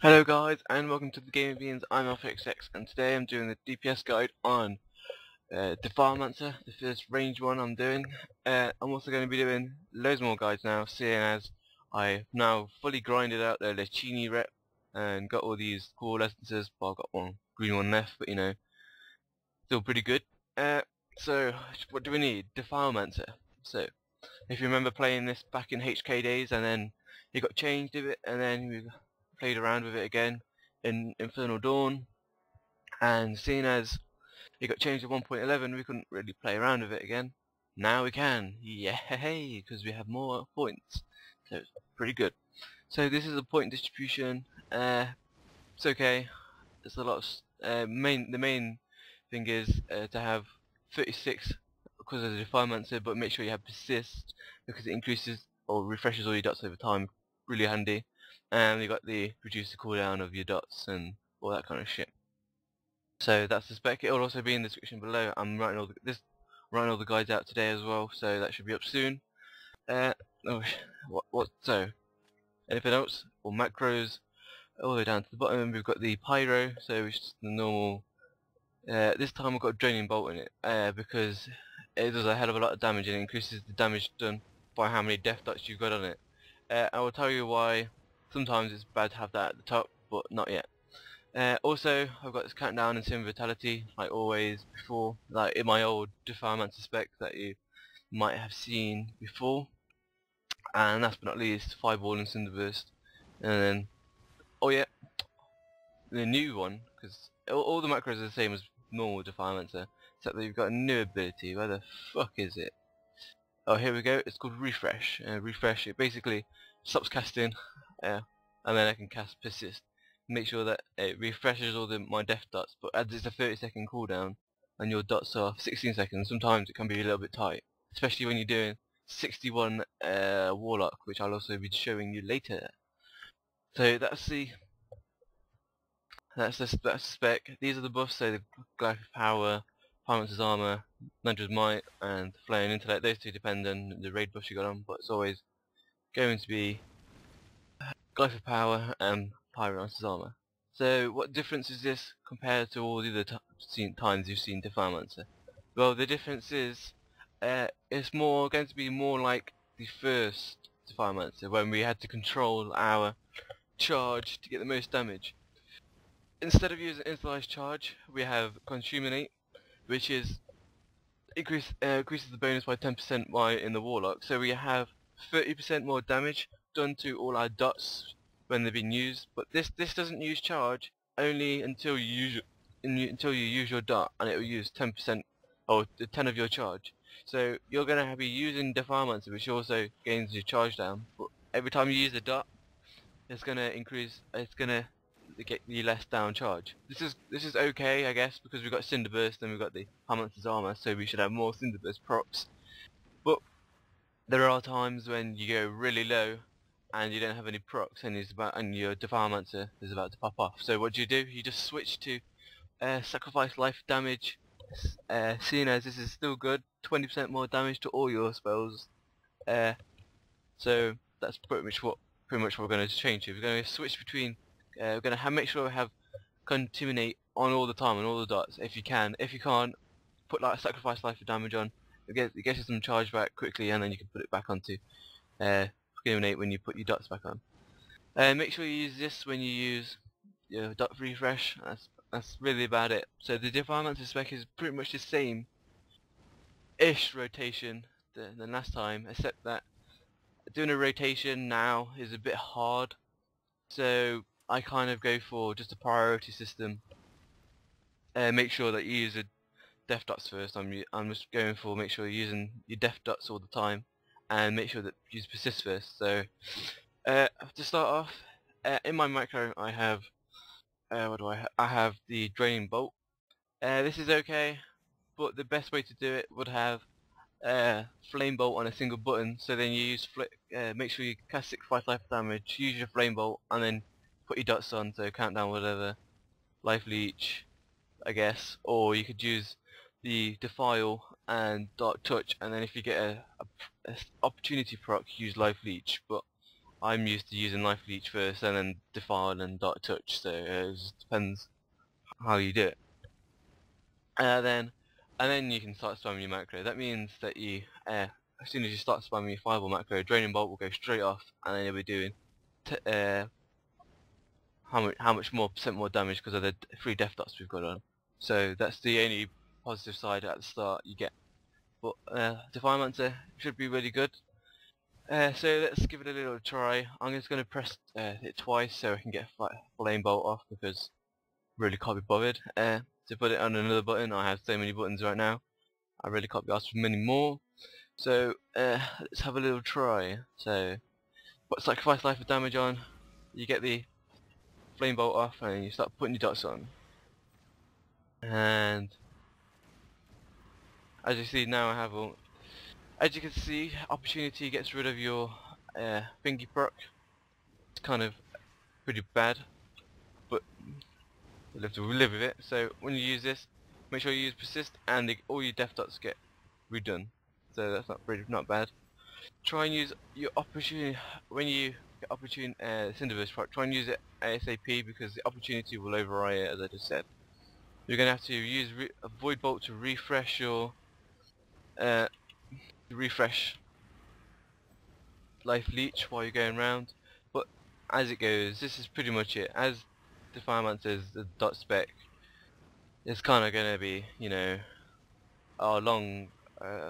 Hello guys and welcome to the Game of Beans. I'm AlphaXX and today I'm doing the DPS guide on Defilemancer, the first range one I'm doing. I'm also going to be doing loads more guides now, seeing as I've now fully grinded out the Lechini rep and got all these cool essences. Well, I've got one green one left, but you know, still pretty good. So what do we need? Defilemancer. So if you remember playing this back in HK days and then it got changed a bit and then we played around with it again in Infernal Dawn, and seeing as it got changed to 1.11 we couldn't really play around with it again. Now we can, yay, because we have more points, so it's pretty good. So this is a point distribution. It's okay. There's a lot of the main thing is to have 36 because of the Defilemancer, but make sure you have persist because it increases or refreshes all your dots over time. Really handy. And you got the reduce the cooldown of your dots and all that kind of shit. So that's the spec. It will also be in the description below. I'm writing all the guides out today as well, so that should be up soon. So anything else or macros? All the way down to the bottom we've got the pyro, so it's just the normal. This time I've got a draining bolt in it because it does a hell of a lot of damage and it increases the damage done by how many death dots you've got on it. I will tell you why sometimes it's bad to have that at the top, but not yet. Also, I've got this countdown and sim vitality, like always before, like in my old Defilemancer spec that you might have seen before. And last but not least, Fireball and Cinderburst. And then, oh yeah, the new one, because all the macros are the same as normal Defilemancer, except that you've got a new ability. Where the fuck is it? Oh, here we go. It's called Refresh. Refresh, it basically stops casting, and then I can cast Persist. Make sure that it refreshes all my death dots, but as it's a 30-second cooldown, and your dots are 16 seconds, sometimes it can be a little bit tight, especially when you're doing 61 Warlock, which I'll also be showing you later. So that's the spec. These are the buffs, so the Glyph Power, Defilemancer's Armor, Ninja's Might, and Flare and Intellect. Those two depend on the raid buffs you got on, but it's always going to be Glyph Power and Pyromancer's Armor. So what difference is this compared to all the other times you've seen Defilemancer? Well, the difference is it's going to be more like the first Defilemancer, when we had to control our charge to get the most damage. Instead of using Instantized Charge, we have Consuminate, which is increases the bonus by 10% in the Warlock. So we have 30% more damage done to all our dots when they've been used. But this doesn't use charge only until you use your dot, and it will use 10% or 10 of your charge. So you're gonna be using Defilemancer, which also gains your charge down. But every time you use a dot, it's gonna increase. It's gonna get you less down charge. This is okay, I guess, because we've got Cinderburst and we've got the Defilemancer's Armor, so we should have more Cinderburst procs. But there are times when you go really low and you don't have any procs and your Defilemancer is about to pop off. So what do? You just switch to sacrifice life damage. Seeing as this is still good, 20% more damage to all your spells. So that's pretty much what we're going to change to. We're going to switch between. We're going to make sure we have Contaminate on all the time on all the dots if you can. If you can't, put like sacrifice life for damage on. It gets you some charge back quickly, and then you can put it back onto Contaminate when you put your dots back on. Make sure you use this when you use your dot refresh. That's really about it. So the Defilemancer spec is pretty much the same-ish rotation than last time, except that doing a rotation now is a bit hard. So I kind of go for just a priority system. Make sure that you use the death dots first. I'm just going for make sure you're using your death dots all the time, and make sure that you use persist first. So to start off, in my macro I have I have the draining bolt. This is okay, but the best way to do it would have flame bolt on a single button. So then you use make sure you cast 65 life damage, use your flame bolt, and then put your dots on, so count down whatever life leech, I guess. Or you could use the Defile and Dark Touch, and then if you get a opportunity proc, use life leech. But I'm used to using Life Leech first and then Defile and Dark Touch, so it just depends how you do it. And then you can start spamming your macro. That means that you, as soon as you start spamming your Fireball macro, Draining Bolt will go straight off, and then you'll be doing how much more percent more damage because of the 3 death dots we've got on. So that's the only positive side at the start you get. But Defilemancer should be really good. So let's give it a little try. I'm just going to press it twice so I can get Flame Bolt off because really can't be bothered to put it on another button. I have so many buttons right now. I really can't be asked for many more. So let's have a little try. So put Sacrifice Life of Damage on. You get the Flame Bolt off and you start putting your dots on. And as you see now I have all. As you can see, Opportunity gets rid of your thingy proc. It's kind of pretty bad, but you'll have to live with it. So when you use this, make sure you use Persist and all your death dots get redone. So that's not bad. Try and use your Opportunity when you get Opportunity Cinderburst proc. Try and use it ASAP because the Opportunity will override it, as I just said. You're gonna have to use a Void Bolt to refresh your Life Leech while you're going around, but as it goes, this is pretty much it. As Defilemancer is the dot spec, it's kind of going to be, you know,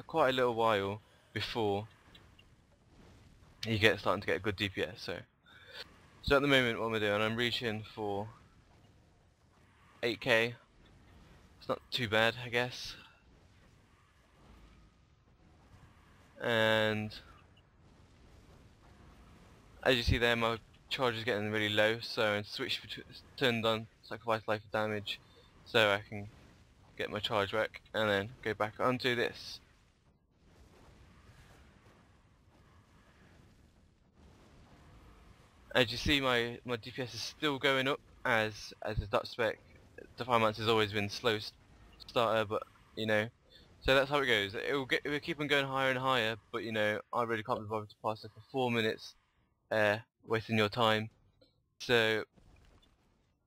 quite a little while before you starting to get a good DPS. So at the moment, what we're doing, I'm reaching for 8k. It's not too bad, I guess. And as you see there, my charge is getting really low, so I turned on Sacrifice Life of Damage so I can get my charge back and then go back onto this. As you see, my DPS is still going up as a dot spec. Defilemancer has always been slow starter, but you know, so that's how it goes. It'll keep on going higher and higher, but you know, I really can't be bothered to pass it for 4 minutes, wasting your time. So,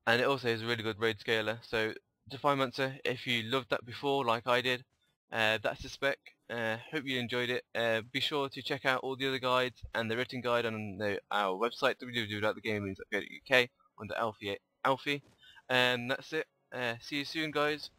and it also is a really good raid scaler. So Defilemancer, if you loved that before like I did, that's the spec. Hope you enjoyed it. Be sure to check out all the other guides and the written guide on our website www.thegamemoons.co.uk under Alfie. And that's it. See you soon, guys.